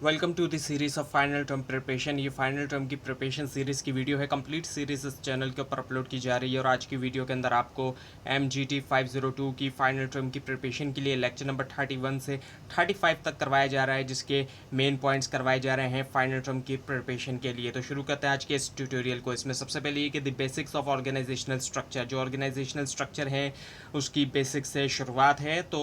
Welcome to the series of final term preparation. ये final term की preparation series की video है। Complete series इस चैनल के ऊपर अपलोड की जा रही है और आज की वीडियो के अंदर आपको MGT 502 की फाइनल टर्म की प्रिपरेशन के लिए लेक्चर नंबर 31 से 35 तक करवाया जा रहा है, जिसके मेन पॉइंट्स करवाए जा रहे हैं फाइनल टर्म की प्रिपरेशन के लिए। तो शुरू करते हैं आज के इस ट्यूटोरियल को। इसमें सबसे पहले ये कि the basics of organizational structure, जो ऑर्गेनाइजेशनल स्ट्रक्चर है उसकी बेसिक्स से शुरुआत है। तो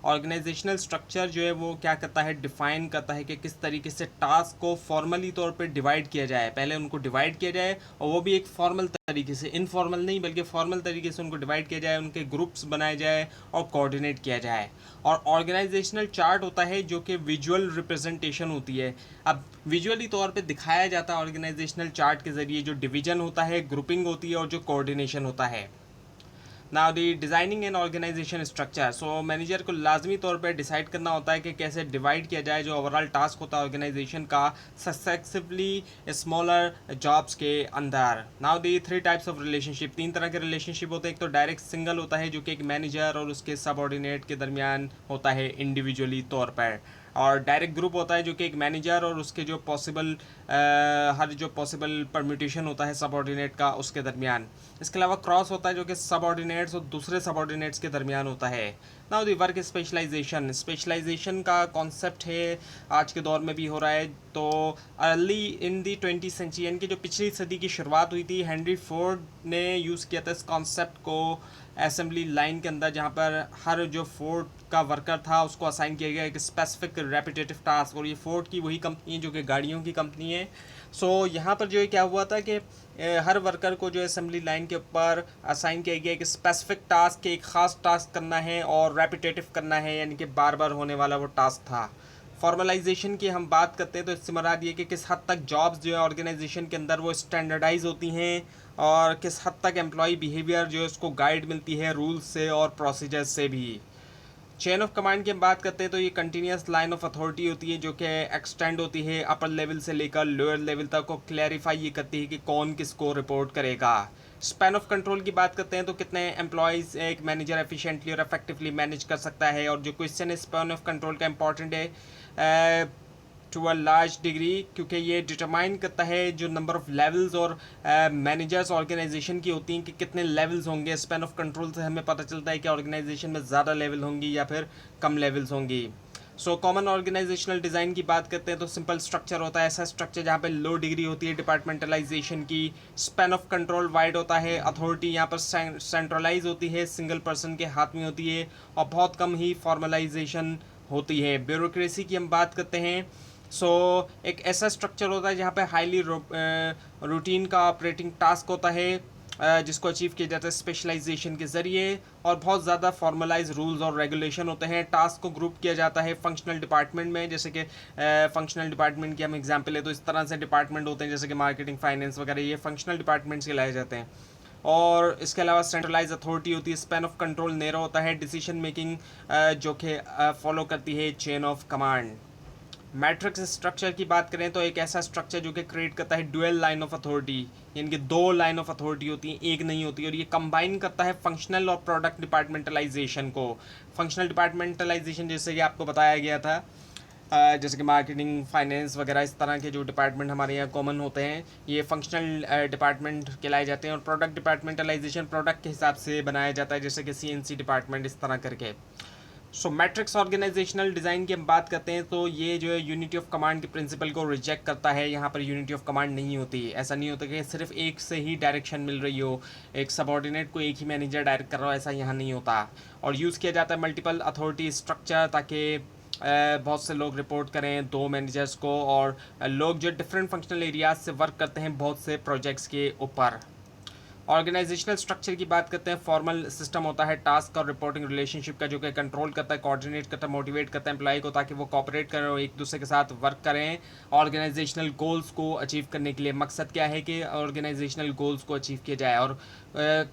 ऑर्गेनाइजेशनल स्ट्रक्चर जो है वो क्या करता है, डिफाइन करता है कि किस तरीके से टास्क को फॉर्मली तौर पे डिवाइड किया जाए। पहले उनको डिवाइड किया जाए और वो भी एक फॉर्मल तरीके से, इनफॉर्मल नहीं बल्कि फॉर्मल तरीके से उनको डिवाइड किया जाए, उनके ग्रुप्स बनाए जाए और कोऑर्डिनेट किया जाए। और ऑर्गेनाइजेशनल चार्ट होता है जो कि विजुअल रिप्रेजेंटेशन होती है। अब विजुअली तौर पे दिखाया जाता है ऑर्गेनाइजेशनल चार्ट के ज़रिए, जो डिवीजन होता है, ग्रुपिंग होती है और जो कोऑर्डिनेशन होता है। Now the designing and organization structure, so manager को लाजमी तौर पर डिसाइड करना होता है कि कैसे डिवाइड किया जाए जो ओवरऑल टास्क होता है ऑर्गेनाइजेशन का सक्सेसिवली स्मॉलर जॉब्स के अंदर। Now the three types of relationship, तीन तरह के रिलेशनशिप होते हैं। एक तो डायरेक्ट सिंगल होता है जो कि एक मैनेजर और उसके सबऑर्डिनेट के दरमियान होता है इंडिविजुअली तौर पर, और डायरेक्ट ग्रुप होता है जो कि एक मैनेजर और उसके जो पॉसिबल हर जो पॉसिबल परम्यूटेशन होता है सबऑर्डिनेट का उसके दरमियान। इसके अलावा क्रॉस होता है जो कि सबऑर्डिनेट्स और दूसरे सबऑर्डिनेट्स के दरमियान होता है। Now the work specialization, specialization का कॉन्सेप्ट है आज के दौर में भी हो रहा है। तो early in the 20th century, यानी कि जो पिछली सदी की शुरुआत हुई थी, हेनरी फोर्ड ने यूज़ किया था इस कॉन्सेप्ट को असेंबली लाइन के अंदर, जहाँ पर हर जो फोर्ड का वर्कर था उसको असाइन किया गया एक स्पेसिफिक रेपिटेटिव टास्क। और ये फोर्ड की वही कंपनी है जो कि गाड़ियों की कंपनी है। सो यहाँ पर जो है क्या हुआ था कि हर वर्कर को जो असेंबली लाइन के ऊपर असाइन किया गया एक स्पेसिफिक टास्क, एक ख़ास टास्क करना है और रेपिटेटिव करना है, यानी कि बार बार होने वाला वो टास्क था। फॉर्मलाइजेशन की हम बात करते हैं तो इससे मराद ये कि किस हद तक जॉब्स जो है ऑर्गेनाइजेशन के अंदर वो स्टैंडर्डाइज होती हैं और किस हद तक एम्प्लॉय बिहेवियर जो है उसको गाइड मिलती है रूल्स से और प्रोसीजर्स से भी। चेन ऑफ कमांड की हम बात करते हैं तो ये कंटिन्यूस लाइन ऑफ अथॉरिटी होती है जो कि एक्सटेंड होती है अपर लेवल से लेकर लोअर लेवल तक, को क्लैरिफाई ये करती है कि कौन किसको रिपोर्ट करेगा। स्पैन ऑफ कंट्रोल की बात करते हैं तो कितने एम्प्लॉयज़ एक मैनेजर एफिशिएंटली और इफेक्टिवली मैनेज कर सकता है। और जो क्वेश्चन है स्पैन ऑफ कंट्रोल का इंपॉर्टेंट है टू अ लार्ज डिग्री, क्योंकि ये डिटरमाइन करता है जो नंबर ऑफ लेवल्स और मैनेजर्स ऑर्गेनाइजेशन की होती हैं कि कितने लेवल्स होंगे। स्पैन ऑफ कंट्रोल से हमें पता चलता है कि ऑर्गेनाइजेशन में ज़्यादा लेवल होंगी या फिर कम लेवल्स होंगी। सो कॉमन ऑर्गेनाइजेशनल डिज़ाइन की बात करते हैं तो सिंपल स्ट्रक्चर होता है, ऐसा स्ट्रक्चर जहाँ पे लो डिग्री होती है डिपार्टमेंटलाइजेशन की। स्पैन ऑफ कंट्रोल वाइड होता है, अथॉरिटी यहाँ पर सेंट्रलाइज होती है, सिंगल पर्सन के हाथ में होती है और बहुत कम ही फॉर्मलाइजेशन होती है। ब्यूरोक्रेसी की हम बात करते हैं। एक ऐसा स्ट्रक्चर होता है जहाँ पे हाईली रूटीन का ऑपरेटिंग टास्क होता है जिसको अचीव किया जाता है स्पेशलाइजेशन के ज़रिए, और बहुत ज़्यादा फॉर्मलाइज रूल्स और रेगुलेशन होते हैं। टास्क को ग्रुप किया जाता है फंक्शनल डिपार्टमेंट में, जैसे कि फंक्शनल डिपार्टमेंट की हम एग्जांपल है तो इस तरह से डिपार्टमेंट होते हैं जैसे कि मार्केटिंग, फाइनेंस वगैरह, ये फंक्शनल डिपार्टमेंट्स कहलाए जाते हैं। और इसके अलावा सेंट्रलाइज अथॉरिटी होती है, स्पैन ऑफ कंट्रोल नैरो होता है, डिसीजन मेकिंग जो कि फॉलो करती है chain of command. Matrix structure की बात करें तो एक ऐसा स्ट्रक्चर जो कि क्रिएट करता है डुअल लाइन ऑफ अथॉरिटी, यानी कि दो लाइन ऑफ अथॉरिटी होती हैं, एक नहीं होती, और ये कंबाइन करता है फंक्शनल और प्रोडक्ट डिपार्टमेंटलाइजेशन को। फंक्शनल डिपार्टमेंटलाइजेशन जैसे कि आपको बताया गया था, जैसे कि मार्केटिंग, फाइनेंस वगैरह, इस तरह के जो डिपार्टमेंट हमारे यहाँ कॉमन होते हैं ये फंक्शनल डिपार्टमेंट कहलाए जाते हैं। और प्रोडक्ट डिपार्टमेंटलाइजेशन प्रोडक्ट के हिसाब से बनाया जाता है, जैसे कि CNC डिपार्टमेंट, इस तरह करके। मैट्रिक्स ऑर्गेनाइजेशनल डिज़ाइन की हम बात करते हैं तो ये जो है यूनिटी ऑफ कमांड के प्रिंसिपल को रिजेक्ट करता है। यहाँ पर यूनिटी ऑफ कमांड नहीं होती, ऐसा नहीं होता कि सिर्फ एक से ही डायरेक्शन मिल रही हो, एक सबऑर्डिनेट को एक ही मैनेजर डायरेक्ट कर रहा हो, ऐसा यहाँ नहीं होता। और यूज़ किया जाता है मल्टीपल अथॉरिटी स्ट्रक्चर, ताकि बहुत से लोग रिपोर्ट करें दो मैनेजर्स को, और लोग जो डिफरेंट फंक्शनल एरियाज से वर्क करते हैं बहुत से प्रोजेक्ट्स के ऊपर। ऑर्गेनाइजेशनल स्ट्रक्चर की बात करते हैं, फॉर्मल सिस्टम होता है टास्क और रिपोर्टिंग रिलेशनशिप का, जो कि कंट्रोल करता है, कोऑर्डिनेट करता है, मोटिवेट करता है एम्प्लॉय को ताकि वो कॉपरेट करें और एक दूसरे के साथ वर्क करें ऑर्गेनाइजेशनल गोल्स को अचीव करने के लिए। मकसद क्या है कि ऑर्गेनाइजेशनल गोल्स को अचीव किया जाए। और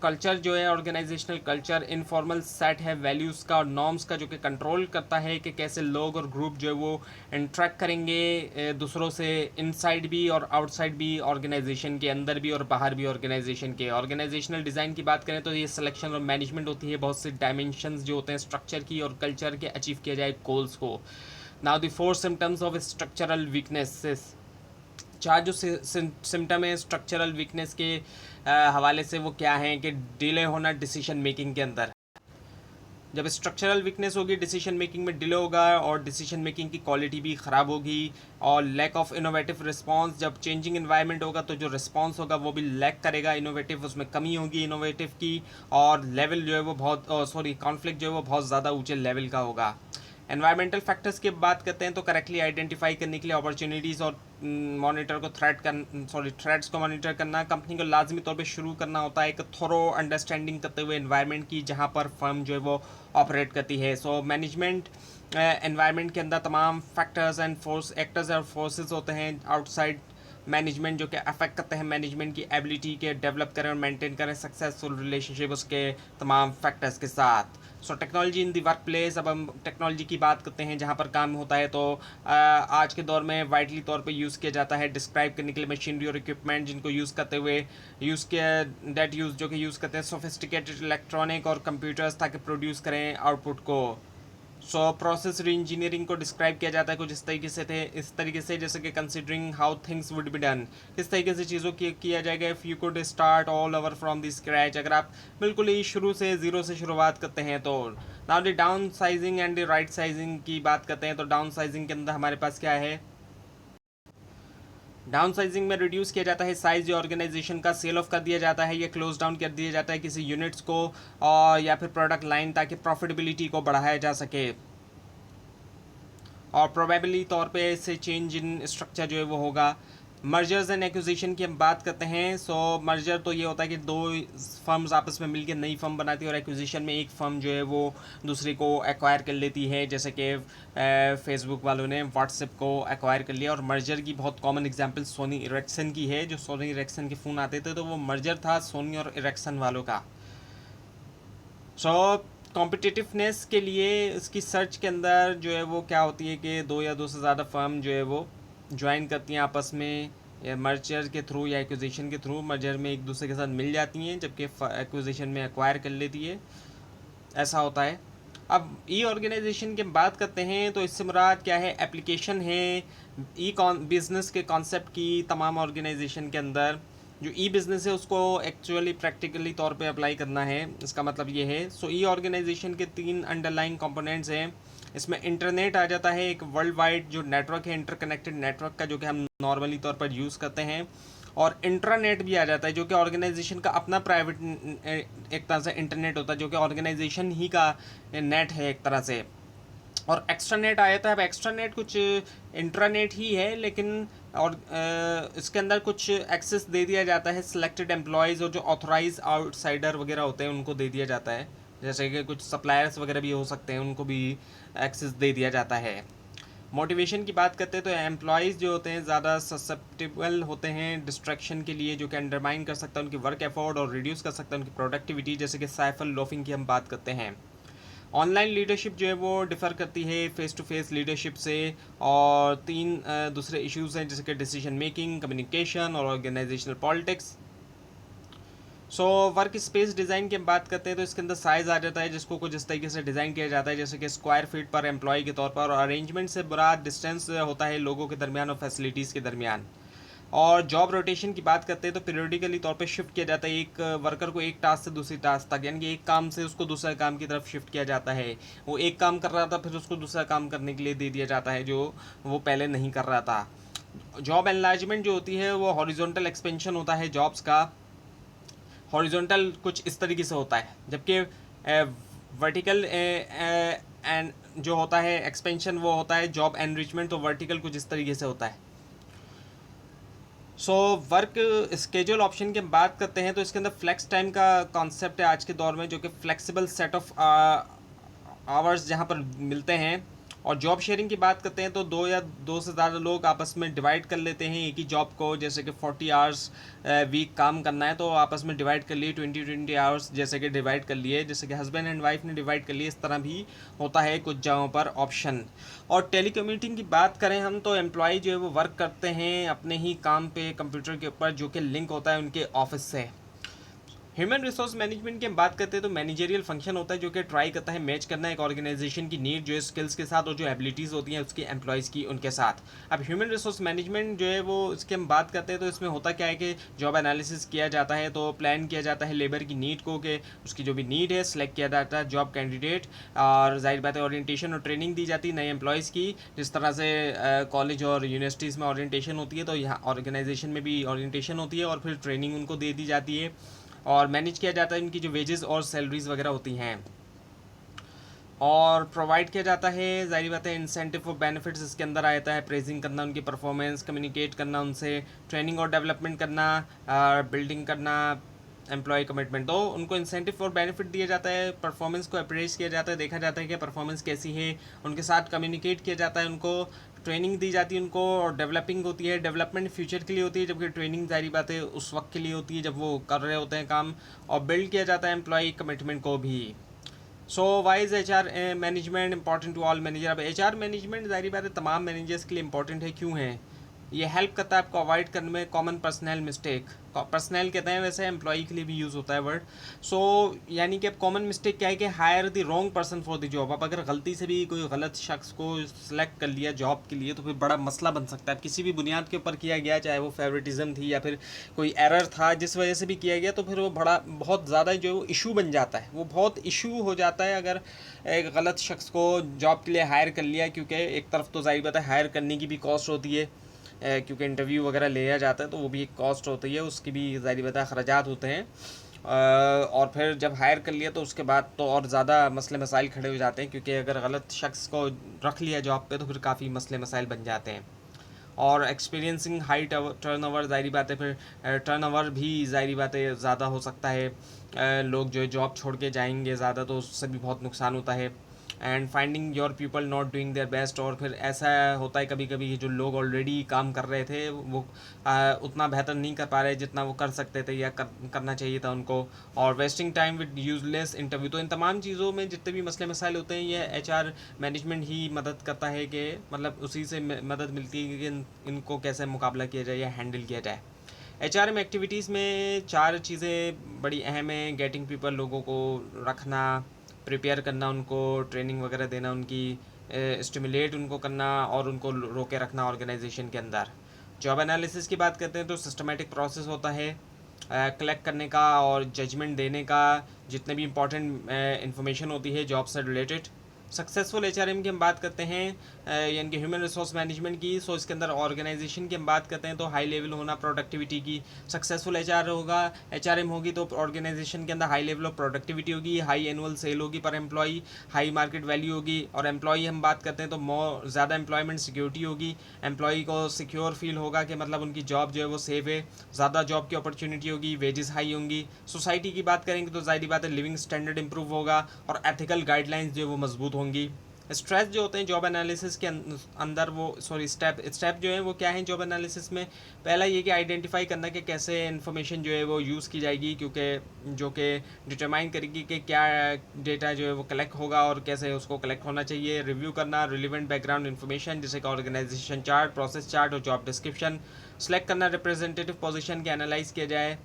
कल्चर जो है ऑर्गेनाइजेशनल कल्चर इनफॉर्मल सेट है वैल्यूज़ का और नॉर्म्स का, जो कि कंट्रोल करता है कि कैसे लोग और ग्रुप जो है वो इंट्रैक्ट करेंगे दूसरों से, इनसाइड भी और आउटसाइड भी, ऑर्गेनाइजेशन के अंदर भी और बाहर भी ऑर्गेनाइजेशन के। ऑर्गेनाइजेशनल डिज़ाइन की बात करें तो ये सिलेक्शन और मैनेजमेंट होती है बहुत से डायमेंशंस जो होते हैं स्ट्रक्चर की और कल्चर के, अचीव किया जाए गोल्स को। Now the 4 symptoms of structural weaknesses. 4 जो सिम्टम है स्ट्रक्चरल वीकनेस के हवाले से वो क्या हैं कि डिले होना डिसीजन मेकिंग के अंदर। जब स्ट्रक्चरल वीकनेस होगी डिसीजन मेकिंग में डिले होगा और डिसीजन मेकिंग की क्वालिटी भी ख़राब होगी। और लैक ऑफ इनोवेटिव रिस्पांस, जब चेंजिंग इन्वायरमेंट होगा तो जो रिस्पांस होगा वो भी लैक करेगा, इनोवेटिव उसमें कमी होगी इनोवेटिव की। और लेवल जो है वो बहुत कॉन्फ्लिक्ट जो है वो बहुत ज़्यादा ऊंचे लेवल का होगा। एनवायरमेंटल फैक्टर्स की बात करते हैं तो करेक्टली आइडेंटिफाई करने के लिए अपॉर्चुनिटीज़ और मॉनिटर को थ्रेट्स को मॉनिटर करना, कंपनी को लाजमी तौर पे शुरू करना होता है एक थोरो अंडरस्टैंडिंग करते हुए एनवायरनमेंट की जहाँ पर फर्म जो है वो ऑपरेट करती है। सो मैनेजमेंट एनवायरनमेंट के अंदर तमाम फैक्टर्स एंड एक्टर्स और फोर्सेस होते हैं आउटसाइड मैनेजमेंट जो कि अफेक्ट करते हैं मैनेजमेंट की एबिलिटी के डेवलप करें और मेंटेन करें सक्सेसफुल रिलेशनशिप उसके तमाम फैक्टर्स के साथ। So technology in the work place, अब हम टेक्नोलॉजी की बात करते हैं जहाँ पर काम होता है तो आज के दौर में वाइडली तौर पे यूज़ किया जाता है डिस्क्राइब करने के लिए मशीनरी और इक्विपमेंट जिनको यूज़ करते हुए जो कि यूज़ करते हैं सोफिस्टिकेटेड इलेक्ट्रॉनिक और कंप्यूटर्स ताकि प्रोड्यूस करें आउटपुट को। सो प्रोसेस री इंजीनियरिंग को डिस्क्राइब किया जाता है कुछ इस तरीके से जैसे कि considering how things would be done, किस तरीके से चीज़ों की किया जाएगा। If you could start all over from the scratch, अगर आप बिल्कुल ही शुरू से ज़ीरो से शुरुआत करते हैं तो। Now the down sizing and the right sizing की बात करते हैं तो डाउन साइजिंग के अंदर हमारे पास क्या है, डाउन साइजिंग में रिड्यूस किया जाता है साइज ऑर्गेनाइजेशन का, सेल ऑफ कर दिया जाता है या क्लोज डाउन कर दिया जाता है किसी यूनिट्स को और या फिर प्रोडक्ट लाइन ताकि प्रॉफिटेबिलिटी को बढ़ाया जा सके। और प्रोबेबली तौर पे इससे चेंज इन स्ट्रक्चर जो है वो होगा। मर्जर्स एंड एक्विजिशन की हम बात करते हैं। सो मर्जर तो ये होता है कि दो फर्म्स आपस में मिलकर नई फर्म बनाती है और एक्विजिशन में एक फर्म जो है वो दूसरी को एक्वायर कर लेती है, जैसे कि फेसबुक वालों ने व्हाट्सएप को एक्वायर कर लिया। और मर्जर की बहुत कॉमन एग्जांपल सोनी इरेक्सन की है, जो सोनी इरेक्सन के फ़ोन आते थे तो वो मर्जर था सोनी और इरेक्सन वालों का। सो कॉम्पिटिटिवनेस के लिए इसकी सर्च के अंदर जो है वो क्या होती है कि दो या दो से ज़्यादा फर्म जो है वो ज्वाइन करती हैं आपस में या मर्जर के थ्रू या एक्विजिशन के थ्रू। मर्जर में एक दूसरे के साथ मिल जाती हैं जबकि एक्विजिशन में एक्वायर कर लेती है, ऐसा होता है। अब ई ऑर्गेनाइजेशन की बात करते हैं तो इससे मुराद क्या है, एप्लीकेशन है ई बिज़नेस के कॉन्सेप्ट की तमाम ऑर्गेनाइजेशन के अंदर। जो ई बिज़नेस है उसको एक्चुअली प्रैक्टिकली तौर पे अप्लाई करना है, इसका मतलब ये है। सो ई ऑर्गेनाइजेशन के 3 अंडरलाइंग कंपोनेंट्स हैं। इसमें इंटरनेट आ जाता है, एक वर्ल्ड वाइड जो नेटवर्क है इंटरकनेक्टेड नेटवर्क का, जो कि हम नॉर्मली तौर पर यूज़ करते हैं। और इंट्रानेट भी आ जाता है जो कि ऑर्गेनाइजेशन का अपना प्राइवेट एक तरह से इंटरनेट होता है जो कि ऑर्गेनाइजेशन ही का नेट है एक तरह से। और एक्स्ट्रा नेट आ जाता है। अब एक्स्ट्रा नेट कुछ इंट्रानेट ही है लेकिन और इसके अंदर कुछ एक्सेस दे दिया जाता है सिलेक्टेड एम्प्लॉयज़ और जो ऑथराइज आउटसाइडर वगैरह होते हैं उनको दे दिया जाता है, जैसे कि कुछ सप्लायर्स वगैरह भी हो सकते हैं उनको भी एक्सेस दे दिया जाता है। मोटिवेशन की बात करते हैं तो एम्प्लॉयज़ जो होते हैं ज़्यादा ससेप्टेबल होते हैं डिस्ट्रैक्शन के लिए, जो कि अंडरमाइन कर सकता है उनकी वर्क एफोर्ड और रिड्यूस कर सकता है उनकी प्रोडक्टिविटी, जैसे कि साइफल लोफिंग की हम बात करते हैं। ऑनलाइन लीडरशिप जो है वो डिफ़र करती है फेस टू फेस लीडरशिप से। और 3 दूसरे इश्यूज़ हैं जैसे कि डिसीजन मेकिंग, कम्युनिकेशन और organizational politics. So work space design की हम बात करते हैं तो इसके अंदर साइज़ आ जाता है जिसको कुछ इस तरीके से डिज़ाइन किया जाता है जैसे कि स्क्वायर फीट पर एम्प्लॉय के तौर पर। और अरेंजमेंट से बुरा डिस्टेंस होता है लोगों के दरमियान और फैसिलिटीज़ के दरमियान। और जॉब रोटेशन की बात करते हैं तो पीरियडिकली तौर पे शिफ्ट किया जाता है एक वर्कर को एक टास्क से दूसरी टास्क तक, यानी कि एक काम से उसको दूसरे काम की तरफ शिफ्ट किया जाता है। वो एक काम कर रहा था फिर उसको दूसरा काम करने के लिए दे दिया जाता है जो वो पहले नहीं कर रहा था। जॉब एनलार्जमेंट जो होती है वो हॉरिजॉन्टल एक्सपेंशन होता है जॉब्स का। हॉरिजॉन्टल कुछ इस तरीके से होता है जबकि वर्टिकल एंड जो होता है एक्सपेंशन वो होता है जॉब एनरिचमेंट, तो वर्टिकल कुछ इस तरीके से होता है। सो वर्क स्केड्यूल ऑप्शन की बात करते हैं तो इसके अंदर फ्लेक्स टाइम का कॉन्सेप्ट है आज के दौर में, जो कि फ्लेक्सिबल सेट ऑफ आवर्स जहाँ पर मिलते हैं। और जॉब शेयरिंग की बात करते हैं तो दो या दो से ज़्यादा लोग आपस में डिवाइड कर लेते हैं एक ही जॉब को, जैसे कि 40 आवर्स वीक काम करना है तो आपस में डिवाइड कर लिए 20-20 आवर्स जैसे कि डिवाइड कर लिए, जैसे कि हस्बैंड एंड वाइफ ने डिवाइड कर लिए, इस तरह भी होता है कुछ जगहों पर ऑप्शन। और टेलीकम्यूटिंग की बात करें हम तो एम्प्लॉय जो है वो वर्क करते हैं अपने ही काम पे कंप्यूटर के ऊपर जो कि लिंक होता है उनके ऑफिस से। ह्यूमन रिसोर्स मैनेजमेंट की हम बात करते हैं तो मैनेजरियल फंक्शन होता है जो कि ट्राई करता है मैच करना एक ऑर्गेनाइजेशन की नीड जो है स्किल्स के साथ और जो एबिलिटीज़ होती हैं उसकी एम्प्लॉयज़ की उनके साथ। अब ह्यूमन रिसोर्स मैनेजमेंट जो है वो इसकी हम बात करते हैं तो इसमें होता क्या है कि जॉब एनालिसिस किया जाता है, तो प्लान किया जाता है लेबर की नीड को कि उसकी जो भी नीड है सेलेक्ट किया जाता है जॉब कैंडिडेट, और जाहिर बात है ओरिएंटेशन और ट्रेनिंग दी जाती है नए एम्प्लॉयज़ की। जिस तरह से कॉलेज और यूनिवर्सिटीज़ में ओरिएंटेशन होती है तो यहाँ ऑर्गेनाइजेशन में भी ओरिएंटेशन होती है और फिर ट्रेनिंग उनको दे दी जाती है और मैनेज किया जाता है उनकी जो वेजेस और सैलरीज वगैरह होती हैं, और प्रोवाइड किया जाता है जाहिर बात है इंसेंटिव और बेनिफिट्स इसके अंदर आता है। प्रेजिंग करना उनकी परफॉर्मेंस, कम्युनिकेट करना उनसे, ट्रेनिंग और डेवलपमेंट करना, बिल्डिंग करना, एम्प्लॉय कमिटमेंट। तो उनको इंसेंटिव और बेनिफिट दिया जाता है, परफॉर्मेंस को अप्रेज किया जाता है, देखा जाता है कि परफॉर्मेंस कैसी है, उनके साथ कम्युनिकेट किया जाता है, उनको ट्रेनिंग दी जाती है उनको, और डेवलपिंग होती है। डेवलपमेंट फ्यूचर के लिए होती है जबकि ट्रेनिंग जारी बात है उस वक्त के लिए होती है जब वो कर रहे होते हैं काम, और बिल्ड किया जाता है एम्प्लॉय कमिटमेंट को भी। So why is H R management important to all manager. अब एच आर मैनेजमेंट जारी बात है तमाम मैनेजर्स के लिए इंपॉर्टेंट है। क्यों है? ये हेल्प करता है आपको अवॉइड करने में कॉमन पर्सनल मिस्टेक। पर्सनल कहते हैं, वैसे एम्प्लॉई के लिए भी यूज़ होता है वर्ड। सो यानी कि अब कॉमन मिस्टेक क्या है कि hire the wrong person for the job. अब अगर गलती से भी कोई गलत शख्स को सिलेक्ट कर लिया जॉब के लिए तो फिर बड़ा मसला बन सकता है। किसी भी बुनियाद के ऊपर किया गया, चाहे वो फेवरेटिज्म थी या फिर कोई एरर था जिस वजह से भी किया गया, तो फिर वो बड़ा बहुत ज़्यादा जो इशू बन जाता है, वो बहुत इशू हो जाता है अगर एक गलत शख्स को जॉब के लिए हायर कर लिया। क्योंकि एक तरफ तो जाहिर बात है हायर करने की भी कॉस्ट होती है, क्योंकि इंटरव्यू वगैरह लिया जाता है तो वो भी एक कॉस्ट होती है, उसकी भी ज़ाहिर बात है अखराजात होते हैं। और फिर जब हायर कर लिया तो उसके बाद तो और ज़्यादा मसले मसाइल खड़े हो जाते हैं, क्योंकि अगर गलत शख्स को रख लिया जॉब पे तो फिर काफ़ी मसले मसाइल बन जाते हैं। और एक्सपीरियंसिंग हाई टर्न ओवर, ज़ाहिर बात है फिर टर्न ओवर भी ज़ाहिर बात है ज़्यादा हो सकता है। लोग जो है जॉब छोड़ के जाएंगे ज़्यादा तो उससे भी बहुत नुकसान होता है। And finding your people not doing their best, और फिर ऐसा होता है कभी कभी जो लोग ऑलरेडी काम कर रहे थे वो उतना बेहतर नहीं कर पा रहे जितना वो कर सकते थे या करना चाहिए था उनको। और wasting time with useless interview. तो इन तमाम चीज़ों में जितने भी मसले मसाइल होते हैं ये एच आर मैनेजमेंट ही मदद करता है कि मतलब उसी से मदद मिलती है कि इनको कैसे मुकाबला किया जाए या हैंडल किया जाए। एच आर एम एक्टिविटीज़ में 4 चीज़ें बड़ी अहम हैं। गेटिंग पीपल, लोगों को रखना, प्रिपेयर करना, उनको ट्रेनिंग वगैरह देना, उनकी स्टिमुलेट उनको करना और उनको रोके रखना ऑर्गेनाइजेशन के अंदर। जॉब एनालिसिस की बात करते हैं तो सिस्टमेटिक प्रोसेस होता है कलेक्ट करने का और जजमेंट देने का, जितने भी इंपॉर्टेंट इंफॉर्मेशन होती है जॉब से रिलेटेड। सक्सेसफुल एचआरएम की हम बात करते हैं यानी कि ह्यूमन रिसोर्स मैनेजमेंट की। सो इसके अंदर ऑर्गेनाइजेशन की हम बात करते हैं तो हाई लेवल होना प्रोडक्टिविटी की। सक्सेसफुल एचआरएम होगी तो ऑर्गेनाइजेशन के अंदर हाई लेवल ऑफ प्रोडक्टिविटी होगी, हाई एनुअल सेल होगी पर एम्प्लॉई, हाई मार्केट वैल्यू होगी। और एम्प्लॉई हम बात करते हैं तो मोर ज़्यादा एम्प्लॉयमेंट सिक्योरिटी होगी, एम्प्लॉई को सिक्योर फील होगा कि मतलब उनकी जॉब जो है वो सेफ है, ज़्यादा जॉब की अपॉर्चुनिटी होगी, वेजेस हाई होंगी। सोसाइटी की बात करेंगे तो जाहिर बात है लिविंग स्टैंडर्ड इंप्रूव होगा और एथिकल गाइडलाइंस जो है वो मजबूत होंगी। स्ट्रेस जो होते हैं जॉब एनालिसिस के अंदर वो स्टेप जो है वो क्या है जॉब एनालिसिस में। पहला ये कि आइडेंटिफाई करना कि कैसे इन्फॉर्मेशन जो है वो यूज़ की जाएगी, क्योंकि जो कि डिटरमाइन करेगी कि क्या डेटा जो है वो कलेक्ट होगा और कैसे उसको कलेक्ट होना चाहिए। रिव्यू करना रिलेवेंट बैकग्राउंड इन्फॉर्मेशन जैसे कि ऑर्गेनाइजेशन चार्ट, प्रोसेस चार्ट और जॉब डिस्क्रिप्शन। सेलेक्ट करना रिप्रेजेंटेटिव पोजीशन के एनालाइज किया जाए,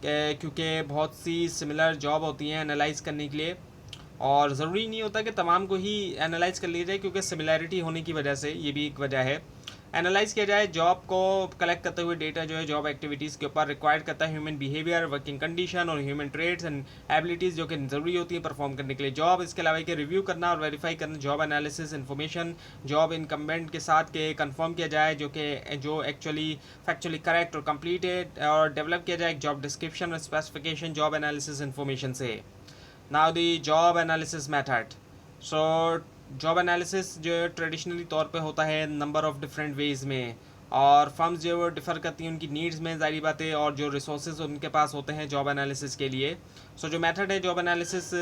क्योंकि बहुत सी सिमिलर जॉब होती हैं एनालाइज करने के लिए, और ज़रूरी नहीं होता कि तमाम को ही एनालाइज कर लिया जाए, क्योंकि सिमिलैरिटी होने की वजह से ये भी एक वजह है। एनालाइज किया जाए जॉब को कलेक्ट करते हुए डेटा जो है जॉब एक्टिविटीज़ के ऊपर रिक्वायर्ड करता है ह्यूमन बिहेवियर, वर्किंग कंडीशन और ह्यूमन ट्रेड्स एंड एबिलिटीज़ जो कि ज़रूरी होती है परफॉर्म करने के लिए जॉब। इसके अलावा कि रिव्यू करना और वेरीफाई करना job analysis information job incumbent के साथ के कंफर्म किया जाए जो एक्चुअली फैक्चुअली करेक्ट और कंप्लीटेड, और डेवलप किया जाए जॉब डिस्क्रिप्शन और स्पेसिफिकेशन जॉब एनालिसिस इन्फॉर्मेशन से। Now the job analysis method. So job analysis जो है ट्रेडिशनली तौर पे होता है नंबर ऑफ़ डिफरेंट वेज़ में, और फर्म्स जो वो डिफ़र करती हैं उनकी नीड्स में ज़ाहिर बात है, और जो रिसोर्सेज उनके पास होते हैं जॉब एनालिसिस के लिए। सो जो मेथड है जॉब एनालिसिस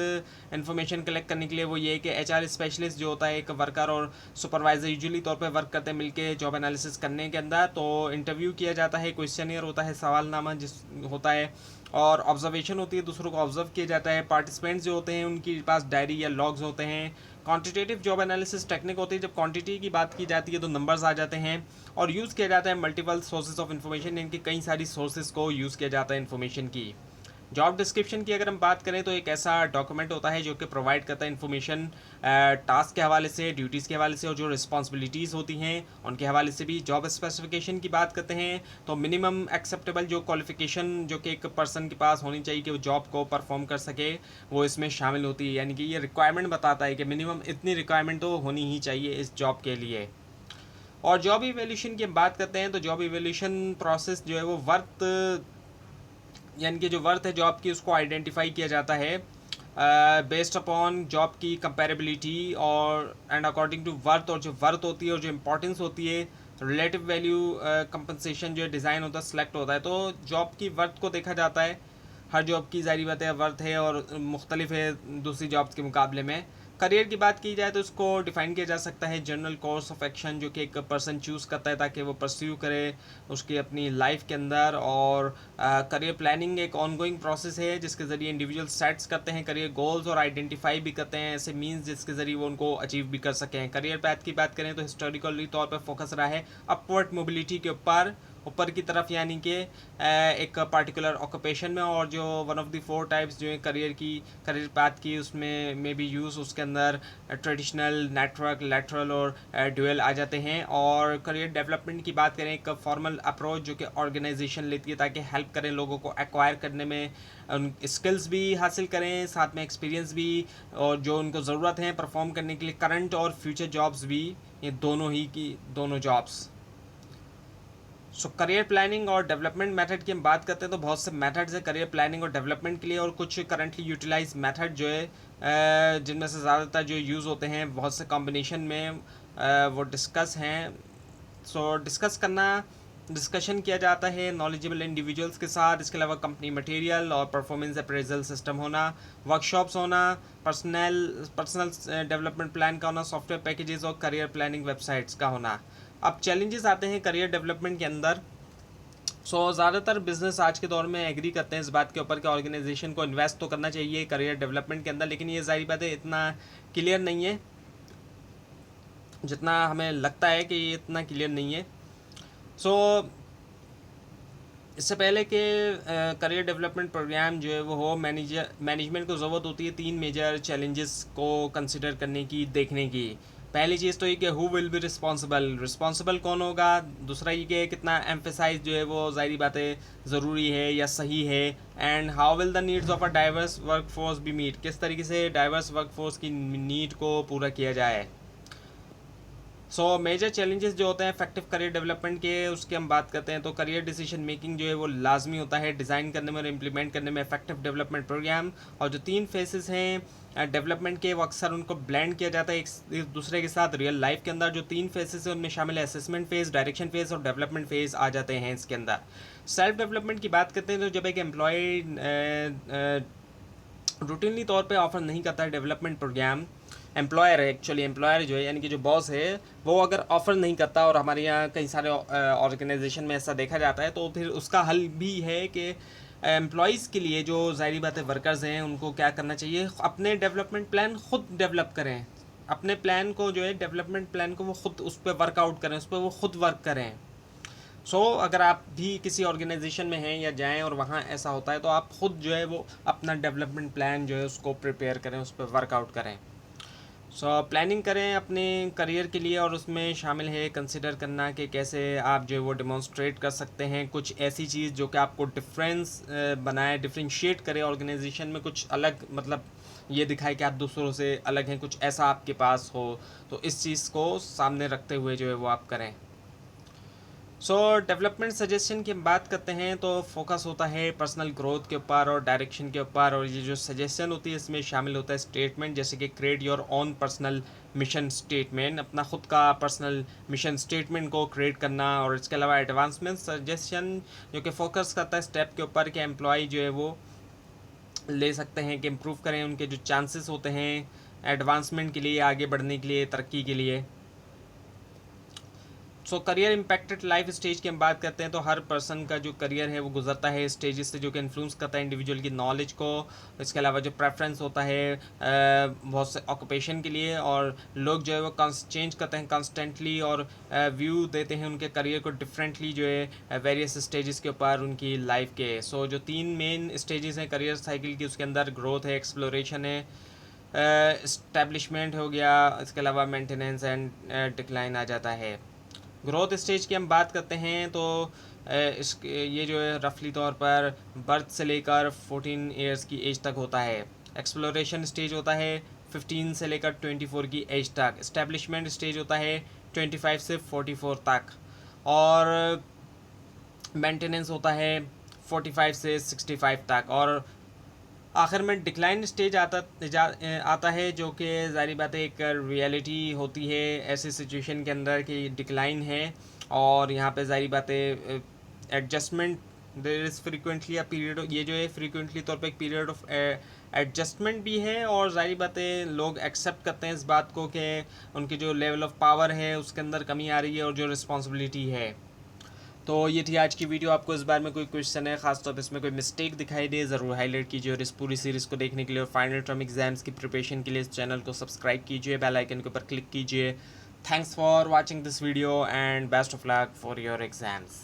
इन्फॉर्मेशन कलेक्ट करने के लिए वो ये है कि एचआर स्पेशलिस्ट जो होता है एक वर्कर और सुपरवाइजर यूजुअली तौर पे वर्क करते हैं मिलके जॉब एनालिसिस करने के अंदर। तो इंटरव्यू किया जाता है, क्वेश्चनियर होता है, सवालनामा जिस होता है, और ऑब्जर्वेशन होती है, दूसरों को ऑब्जर्व किया जाता है। पार्टिसिपेंट्स जो होते हैं उनके पास डायरी या लॉग्स होते हैं। क्वांटिटेटिव जॉब एनालिसिस टेक्निक होती है, जब क्वांटिटी की बात की जाती है तो नंबर्स आ जाते हैं, और यूज़ किया जाता है मल्टीपल सोर्सेज ऑफ इन्फॉर्मेशन, इनकी कई सारी सोर्सेज को यूज़ किया जाता है इन्फॉर्मेशन की। जॉब डिस्क्रिप्शन की अगर हम बात करें तो एक ऐसा डॉक्यूमेंट होता है जो कि प्रोवाइड करता है इन्फॉर्मेशन टास्क के हवाले से, ड्यूटीज़ के हवाले से और जो रिस्पॉन्सिबिलिटीज़ होती हैं उनके हवाले से भी। जॉब स्पेसिफिकेशन की बात करते हैं तो मिनिमम एक्सेप्टेबल जो क्वालिफिकेशन जो कि एक पर्सन के पास होनी चाहिए कि वो जॉब को परफॉर्म कर सके, वो इसमें शामिल होती है। यानी कि ये रिक्वायरमेंट बताता है कि मिनिमम इतनी रिक्वायरमेंट तो होनी ही चाहिए इस जॉब के लिए। और जॉब इवैल्यूएशन की हम बात करते हैं तो जॉब इवैल्यूएशन प्रोसेस जो है वो वर्थ, यानी कि जो वर्थ है जॉब की उसको आइडेंटिफाई किया जाता है बेस्ड अपॉन जॉब की कंपेरेबिलिटी और एंड अकॉर्डिंग टू वर्थ। और जो वर्थ होती है और जो इम्पोर्टेंस होती है, रिलेटिव वैल्यू कंपनसेशन जो डिज़ाइन होता है सेलेक्ट होता है। तो जॉब की वर्थ को देखा जाता है, हर जॉब की ज़ाहिर बात है वर्थ है और मुख्तलिफ है दूसरी जॉब्स के मुकाबले में। करियर की बात की जाए तो इसको डिफ़ाइन किया जा सकता है जनरल कोर्स ऑफ एक्शन जो कि एक पर्सन चूज़ करता है ताकि वो परस्यू करे उसकी अपनी लाइफ के अंदर। और करियर प्लानिंग एक ऑनगोइंग प्रोसेस है जिसके ज़रिए इंडिविजुअल सेट्स करते हैं करियर गोल्स और आइडेंटिफाई भी करते हैं ऐसे मीन्स जिसके ज़रिए वो उनको अचीव भी कर सकें। करियर पैथ की बात करें तो हिस्टोरिकली तौर पर फोकस रहा है अपवर्ड मोबिलिटी के ऊपर की तरफ, यानी कि एक पर्टिकुलर ऑक्यूपेशन में। और जो वन ऑफ द 4 टाइप्स जो है करियर पाथ की उसमें में भी यूज़ उसके अंदर ट्रेडिशनल, नेटवर्क, लैटरल और ड्यूअल आ जाते हैं। और करियर डेवलपमेंट की बात करें, एक फॉर्मल अप्रोच जो कि ऑर्गेनाइजेशन लेती है ताकि हेल्प करें लोगों को एक्वायर करने में, उन स्किल्स भी हासिल करें, साथ में एक्सपीरियंस भी, और जो उनको ज़रूरत है परफॉर्म करने के लिए करंट और फ्यूचर जॉब्स भी, ये दोनों ही की दोनों जॉब्स। सो करियर प्लानिंग और डेवलपमेंट मेथड की हम बात करते हैं तो बहुत से मेथड्स हैं करियर प्लानिंग और डेवलपमेंट के लिए। और कुछ करंटली यूटिलाइज मेथड जो है जिनमें से ज़्यादातर जो यूज़ होते हैं बहुत से कॉम्बिनेशन में वो डिस्कस हैं। सो डिस्कशन किया जाता है नॉलेजेबल इंडिविजुअल्स के साथ। इसके अलावा कंपनी मटेरियल और परफॉर्मेंस अप्रेजल सिस्टम होना, वर्कशॉप्स होना, पर्सनल डेवलपमेंट प्लान का होना, सॉफ्टवेयर पैकेजेस और करियर प्लानिंग वेबसाइट्स का होना। अब चैलेंजेस आते हैं करियर डेवलपमेंट के अंदर। ज़्यादातर बिजनेस आज के दौर में एग्री करते हैं इस बात के ऊपर कि ऑर्गेनाइजेशन को इन्वेस्ट तो करना चाहिए करियर डेवलपमेंट के अंदर, लेकिन ये जाहिर बात है इतना क्लियर नहीं है जितना हमें लगता है कि ये इतना क्लियर नहीं है। इससे पहले कि करियर डेवलपमेंट प्रोग्राम जो है वो हो, मैनेजमेंट को ज़रूरत होती है 3 मेजर चैलेंजेस को कंसिडर करने की, देखने की। पहली चीज़ तो ये कि हु विल बी रिस्पॉन्सिबल कौन होगा। दूसरा ये कि कितना एम्फेसाइज जो है वो ज़ाहिर बातें ज़रूरी है या सही है। And how will the needs of a diverse workforce be meet, किस तरीके से डाइवर्स वर्कफोर्स की नीड को पूरा किया जाए। मेजर चैलेंजेस जो होते हैं इफेक्टिव करियर डेवलपमेंट के, उसकी हम बात करते हैं तो करियर डिसीजन मेकिंग जो है वो लाजमी होता है डिज़ाइन करने में और इम्प्लीमेंट करने में इफेक्टिव डेवलपमेंट प्रोग्राम। और जो 3 फेसेस हैं डेवलपमेंट के, वो अक्सर उनको ब्लेंड किया जाता है एक दूसरे के साथ रियल लाइफ के अंदर। जो 3 फेसेस हैं उनमें शामिल है असेसमेंट फेज़, डायरेक्शन फेज़ और डेवलपमेंट फेज़ आ जाते हैं इसके अंदर। सेल्फ डेवलपमेंट की बात करते हैं तो जब एक एम्प्लॉय रूटीनली तौर पे ऑफर नहीं करता है डेवलपमेंट प्रोग्राम, एम्प्लॉयर जो है यानी कि जो बॉस है वो अगर ऑफ़र नहीं करता, और हमारे यहाँ कई सारे ऑर्गेनाइजेशन में ऐसा देखा जाता है, तो फिर उसका हल भी है कि एम्प्लॉयज़ के लिए जो ज़ाहिर बात है वर्कर्स हैं उनको क्या करना चाहिए, अपने डेवलपमेंट प्लान खुद डेवलप करें। अपने प्लान को जो है डेवलपमेंट प्लान को वो खुद उस पर वर्कआउट करें, उस पर वो खुद वर्क करें। अगर आप भी किसी ऑर्गेनाइजेशन में हैं या जाएं और वहाँ ऐसा होता है तो आप खुद जो है वो अपना डेवलपमेंट प्लान जो है उसको प्रिपेयर करें, उस पर वर्कआउट करें। प्लानिंग करें अपने करियर के लिए, और उसमें शामिल है कंसिडर करना कि कैसे आप जो है वो डेमोन्स्ट्रेट कर सकते हैं कुछ ऐसी चीज़ जो कि आपको डिफरेंस बनाए, डिफ्रेंशिएट करे ऑर्गेनाइजेशन में, कुछ अलग, मतलब ये दिखाए कि आप दूसरों से अलग हैं, कुछ ऐसा आपके पास हो। तो इस चीज़ को सामने रखते हुए जो है वो आप करें। डेवलपमेंट सजेशन की हम बात करते हैं तो फोकस होता है पर्सनल ग्रोथ के ऊपर और डायरेक्शन के ऊपर। और ये जो सजेशन होती है इसमें शामिल होता है स्टेटमेंट, जैसे कि create your own personal mission statement, अपना खुद का पर्सनल मिशन स्टेटमेंट को क्रिएट करना। और इसके अलावा एडवांसमेंट सजेशन जो कि फोकस करता है स्टेप के ऊपर कि एम्प्लॉय जो है वो ले सकते हैं कि इम्प्रूव करें उनके जो चांसेस होते हैं एडवांसमेंट के लिए, आगे बढ़ने के लिए, तरक्की के लिए। सो करियर इम्पैक्टेड लाइफ स्टेज की हम बात करते हैं तो हर पर्सन का जो करियर है वो गुजरता है स्टेजेस से, जो कि इन्फ्लुएंस करता है इंडिविजुअल की नॉलेज को। इसके अलावा जो प्रेफरेंस होता है बहुत से ऑक्यूपेशन के लिए, और लोग जो है वो चेंज करते हैं कॉन्स्टेंटली, और व्यू देते हैं उनके करियर को डिफरेंटली जो है वेरियस स्टेजेस के ऊपर उनकी लाइफ के। सो जो 3 मेन स्टेजेस हैं करियर साइकिल की, उसके अंदर ग्रोथ है, एक्सप्लोरेशन है, इस्टेब्लिशमेंट हो गया, इसके अलावा मेंटेनेंस एंड डिक्लाइन आ जाता है। ग्रोथ स्टेज की हम बात करते हैं तो इस ये जो है रफली तौर पर बर्थ से लेकर 14 ईयर्स की एज तक होता है। एक्सप्लोरेशन स्टेज होता है 15 से लेकर 24 की एज तक। इस्टेब्लिशमेंट स्टेज होता है 25 से 44 तक। और मेंटेनेंस होता है 45 से 65 तक। और आखिर में डिक्लाइन स्टेज आता है, जो कि ज़ाहिर बात है एक रियलिटी होती है ऐसी सिचुएशन के अंदर कि डिक्लाइन है, और यहाँ पे ज़ाहिर बात है adjustment there is frequently a period, ये जो है फ्रीक्वेंटली तौर पे एक पीरियड ऑफ एडजस्टमेंट भी है। और ज़ाहिर बात है लोग एक्सेप्ट करते हैं इस बात को कि उनकी जो लेवल ऑफ पावर है उसके अंदर कमी आ रही है, और जो रिस्पॉन्सिबिलिटी है। तो ये थी आज की वीडियो। आपको इस बारे में कोई क्वेश्चन है, खासतौर पर इसमें कोई मिस्टेक दिखाई दे, ज़रूर हाईलाइट कीजिए। और इस पूरी सीरीज़ को देखने के लिए और फाइनल टर्म एग्जाम्स की प्रिपरेशन के लिए इस चैनल को सब्सक्राइब कीजिए, बेल आइकन के ऊपर क्लिक कीजिए। Thanks for watching this video and best of luck for your exams.